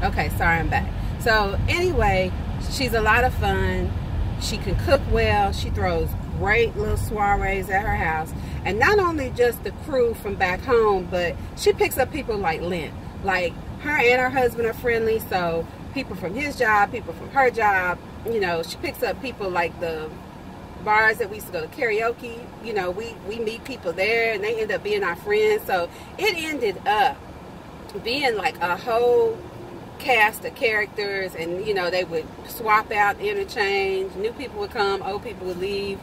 Okay, sorry, I'm back. So anyway, she's a lot of fun. She can cook well. She throws great little soirees at her house. And not only just the crew from back home, but she picks up people like Lynn. Like, her and her husband are friendly, so people from his job, people from her job, you know, she picks up people like the bars that we used to go to karaoke. You know, we meet people there, and they end up being our friends. So it ended up being like a whole cast of characters, and you know, they would swap out, interchange. New people would come, old people would leave,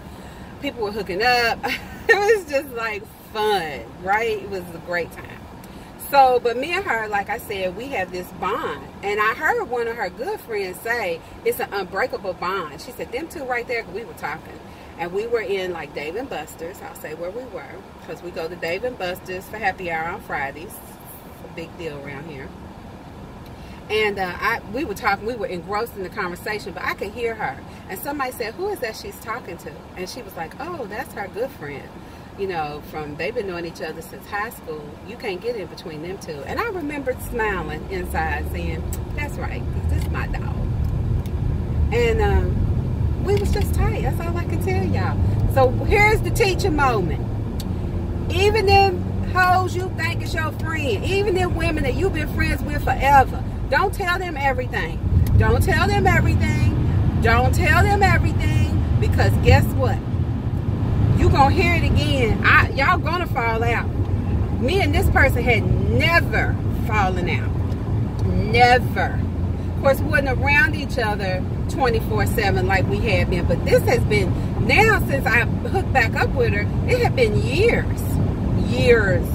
people were hooking up. It was just like fun, right? It was a great time. So, but me and her, like I said, we have this bond. And I heard one of her good friends say it's an unbreakable bond. She said, them two right there, because we were talking. And we were in like Dave and Buster's. I'll say where we were, because we go to Dave and Buster's for happy hour on Fridays. It's a big deal around here. And we were talking, we were engrossed in the conversation, but I could hear her. And somebody said, who is that she's talking to? And she was like, oh, that's her good friend. You know, they've been knowing each other since high school. You can't get in between them two. And I remembered smiling inside saying, that's right, this is my dog. And we was just tight. That's all I can tell y'all. So here's the teaching moment. Even them hoes you think is your friend, even them women that you've been friends with forever, don't tell them everything. Don't tell them everything. Don't tell them everything, because guess what? You gonna hear it again. Y'all gonna fall out. Me and this person had never fallen out. Never. Of course, we wasn't around each other 24/7 like we had been. But this has been, now since I hooked back up with her, it had been years. Years.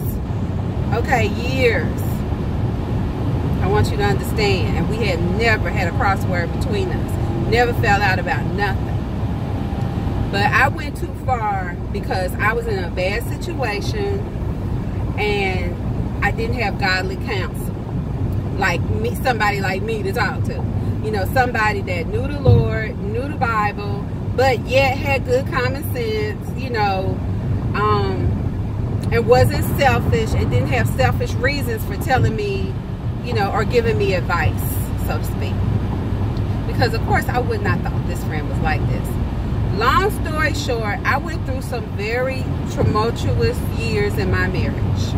Okay, years. I want you to understand. And we had never had a crossword between us. Never fell out about nothing. But I went too far because I was in a bad situation and I didn't have godly counsel. Like me, somebody like me to talk to. You know, somebody that knew the Lord, knew the Bible, but yet had good common sense, you know, and wasn't selfish and didn't have selfish reasons for telling me, you know, or giving me advice, so to speak. Because of course I would not thought this friend was like this. Long story short, I went through some very tumultuous years in my marriage.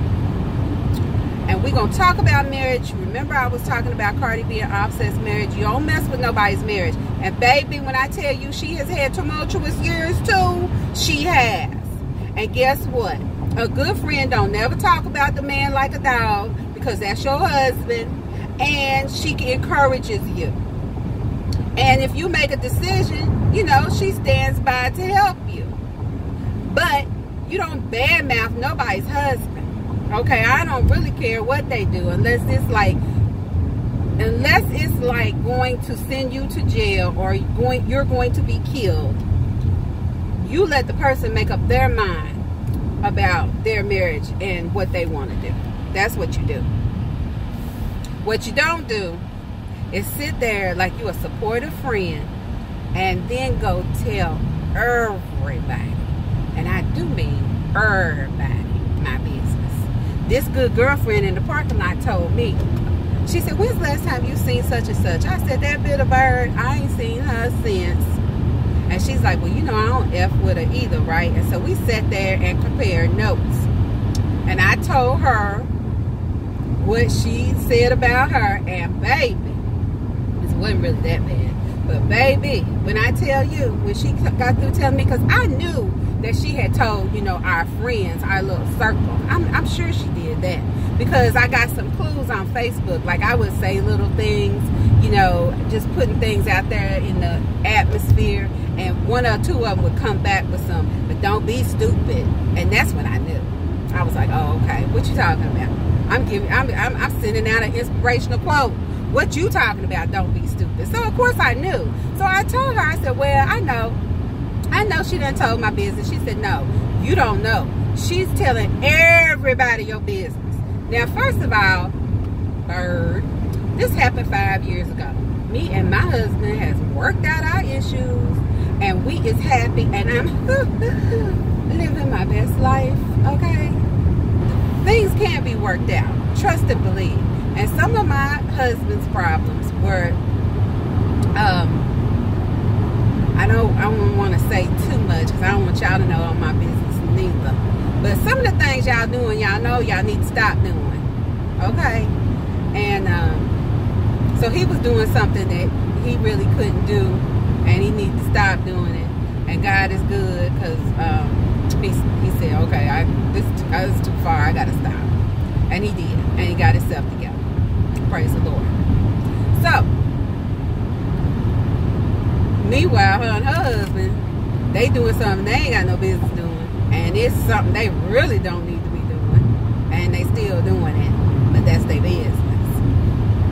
And we're going to talk about marriage. Remember, I was talking about Cardi B and Offset's marriage. You don't mess with nobody's marriage. And baby, when I tell you she has had tumultuous years too, she has. And guess what? A good friend don't never talk about the man like a dog, because that's your husband. And she encourages you. And if you make a decision, you know, she stands by to help you. But you don't badmouth nobody's husband. Okay, I don't really care what they do unless it's like going to send you to jail or you're going to be killed. You let the person make up their mind about their marriage and what they want to do. That's what you do. What you don't do is sit there like you a supportive friend and then go tell everybody, and I do mean everybody, my business. This good girlfriend in the parking lot told me, she said, when's the last time you seen such and such? I said, that bit of bird, I ain't seen her since. And she's like, well, you know, I don't F with her either, right? And so we sat there and compared notes. And I told her what she said about her, and baby, it wasn't really that bad. But baby, when I tell you, when she got through telling me, because I knew that she had told, you know, our friends, our little circle. I'm sure she did that, because I got some clues on Facebook. Like, I would say little things, you know, just putting things out there in the atmosphere, and one or two of them would come back with some, but don't be stupid. And that's when I knew. I was like, oh, okay, what you talking about? I'm sending out an inspirational quote. What you talking about? Don't be stupid. So of course I knew. So I told her, I said, well, I know she done told my business. She said, no, you don't know. She's telling everybody your business. Now, first of all, bird, this happened 5 years ago. Me and my husband has worked out our issues, and we is happy, and I'm living my best life, okay? Things can be worked out. Trust and believe. And some of my husband's problems were, I don't want to say too much because I don't want y'all to know all my business neither. But some of the things y'all doing, y'all know y'all need to stop doing. Okay? And so he was doing something that he really couldn't do, and he needed to stop doing it. And God is good, because he said, okay, this is too far, I gotta stop. And he did, and he got himself together. Praise the Lord. So meanwhile, her and her husband, they doing something they ain't got no business doing, and it's something they really don't need to be doing, and they still doing it. But that's their business.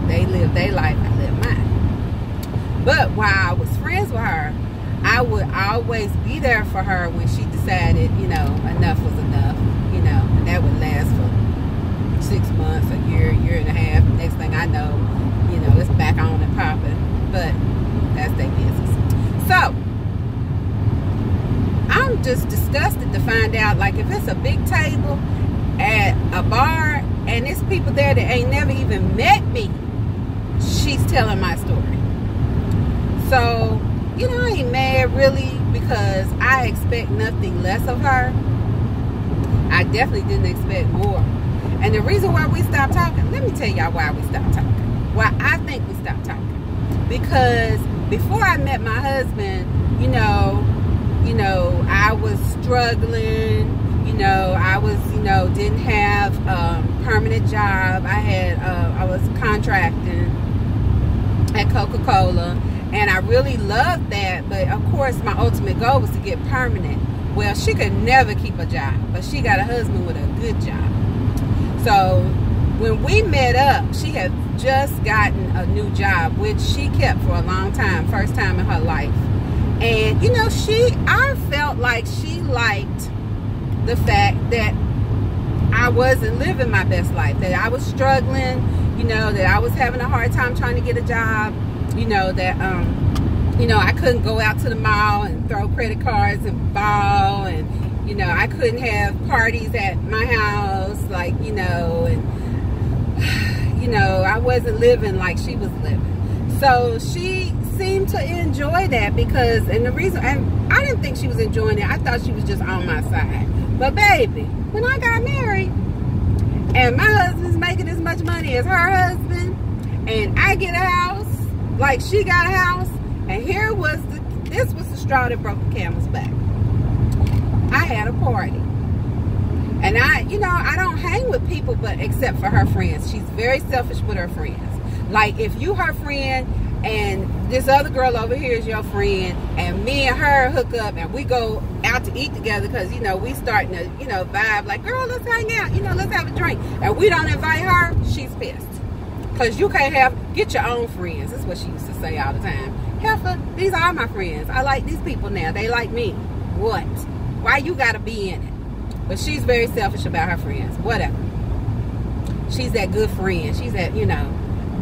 They live their life, I live mine. But while I was friends with her, I would always be there for her when she decided, you know, enough was enough, you know, and that would last for 6 months, a year and a half. Next thing I know, you know, it's back on and popping. But that's their business. So I'm just disgusted to find out, like, if it's a big table at a bar and there's people there that ain't never even met me, she's telling my story. So, you know, I ain't mad really, because I expect nothing less of her. I definitely didn't expect more. And the reason why we stopped talking, let me tell y'all why we stopped talking. Why I think we stopped talking. Because before I met my husband, you know, I was struggling. You know, I was, didn't have a permanent job. I was contracting at Coca-Cola, and I really loved that. But of course, my ultimate goal was to get permanent. Well, she could never keep a job, but she got a husband with a good job. So when we met up, she had just gotten a new job, which she kept for a long time, first time in her life. And, you know, I felt like she liked the fact that I wasn't living my best life, that I was struggling, you know, that I was having a hard time trying to get a job, you know, that, I couldn't go out to the mall and throw credit cards and ball, and, you know, I couldn't have parties at my house, like, and, I wasn't living like she was living. So she seemed to enjoy that because, and I didn't think she was enjoying it. I thought she was just on my side. But baby, when I got married and my husband's making as much money as her husband, and I get a house like she got a house, and this was the straw that broke the camel's back. I had a party. And I don't hang with people but except for her friends. She's very selfish with her friends. Like, if you her friend and this other girl over here is your friend, and me and her hook up and we go out to eat together because, we starting to, vibe, like, girl, let's hang out, let's have a drink, and we don't invite her, she's pissed. Because you can't get your own friends. That's what she used to say all the time. Heifer, these are my friends. I like these people now. They like me. What? Why you gotta be in it? But she's very selfish about her friends. Whatever. She's that good friend. She's that,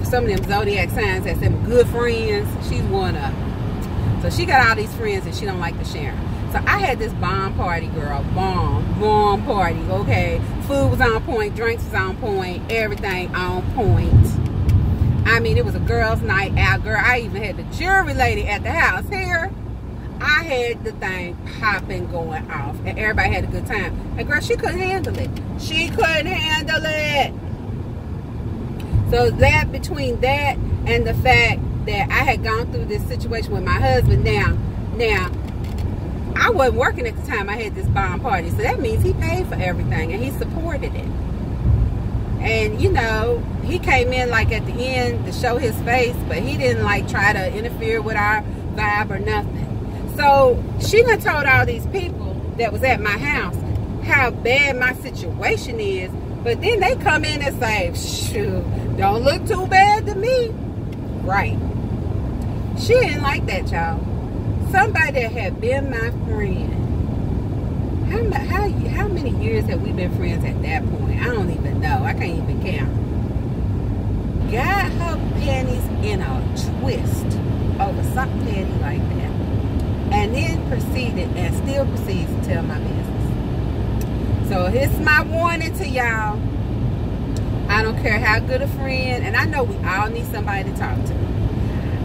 some of them zodiac signs that some good friends. She's one of them. So she got all these friends and she don't like to share them. So I had this bomb party, girl. Bomb party, okay? Food was on point. Drinks was on point. Everything on point. I mean, it was a girls' night out, girl. I even had the jewelry lady at the house here. I had the thing popping, going off, and everybody had a good time. And girl, she couldn't handle it. She couldn't handle it. So that, between that and the fact that I had gone through this situation with my husband, now I wasn't working at the time I had this bomb party, so that means he paid for everything and he supported it. And he came in like at the end to show his face, but he didn't like try to interfere with our vibe or nothing. So she done told all these people that was at my house how bad my situation is, but then they come in and say, shoot, don't look too bad to me. Right. She didn't like that, y'all. Somebody that had been my friend. How many years have we been friends at that point? I don't even know. I can't even count. Got her panties in a twist over something petty like that. And then still proceeds to tell my business. So here's my warning to y'all. I I don't care how good a friend, and I know we all need somebody to talk to.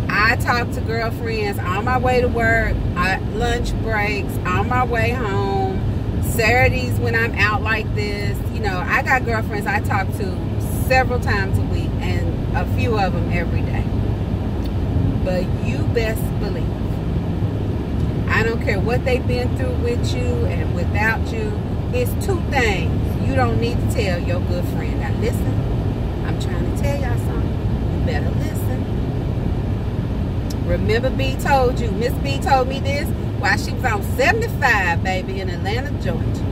I talk to girlfriends on my way to work, at lunch breaks, on my way home, Saturdays when I'm out like this. You know, I got girlfriends I talk to several times a week, and a few of them every day. But you best believe, I don't care what they've been through with you and without you, it's two things you don't need to tell your good friend. Now listen, I'm trying to tell y'all something. You better listen. Remember B told you, Miss B told me this while she was on 75, baby, in Atlanta, Georgia.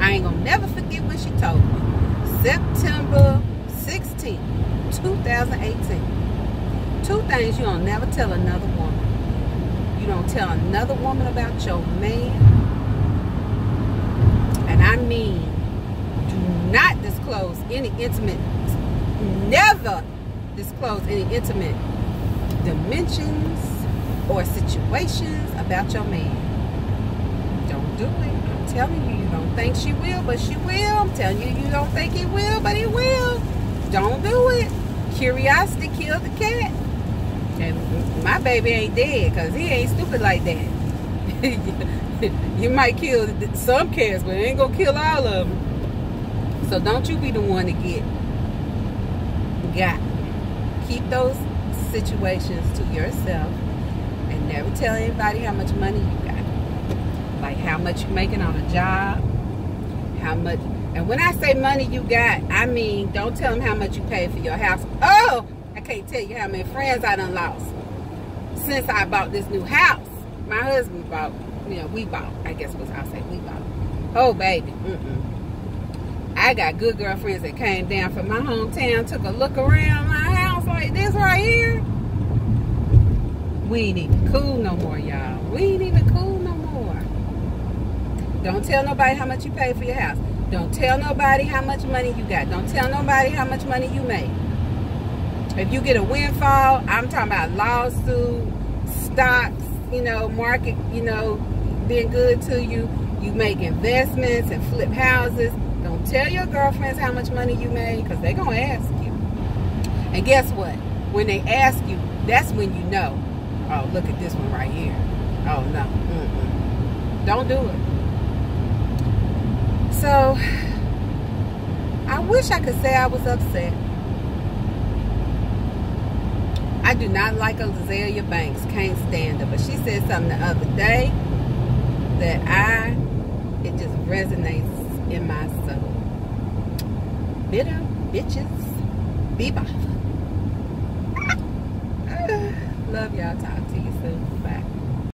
I ain't gonna never forget when she told me. September 16, 2018. Two things you don't never tell another woman. You don't tell another woman about your man. And I mean, do not disclose any intimate, never disclose any intimate dimensions or situations about your man. Don't do it. I'm telling you, you don't think she will, but she will. I'm telling you, you don't think he will, but he will. Don't do it. Curiosity killed the cat. And my baby ain't dead because he ain't stupid like that. You might kill some cats, but it ain't gonna kill all of them. So don't you be the one to get got. Keep those situations to yourself and never tell anybody how much money you got. Like how much you're making on a job, how much. And when I say money you got, I mean don't tell them how much you paid for your house. Oh, I can't tell you how many friends I done lost since I bought this new house. My husband bought, you know, we bought. I guess what I'll say, we bought. Oh, baby. I got good girlfriends that came down from my hometown, took a look around my house like this right here. We ain't even cool no more, y'all. We ain't even cool no more. Don't tell nobody how much you pay for your house. Don't tell nobody how much money you got. Don't tell nobody how much money you make. If you get a windfall, I'm talking about lawsuit, stocks, you know, market, you know, being good to you. You make investments and flip houses. Don't tell your girlfriends how much money you made because they're going to ask you. And guess what? When they ask you, that's when you know, oh, look at this one right here. Oh, no. Don't do it. So, I wish I could say I was upset. I do not like Azealia Banks. Can't stand her. But she said something the other day that it just resonates in my soul. Bitter bitches be bothered. Love y'all. Talk to you soon.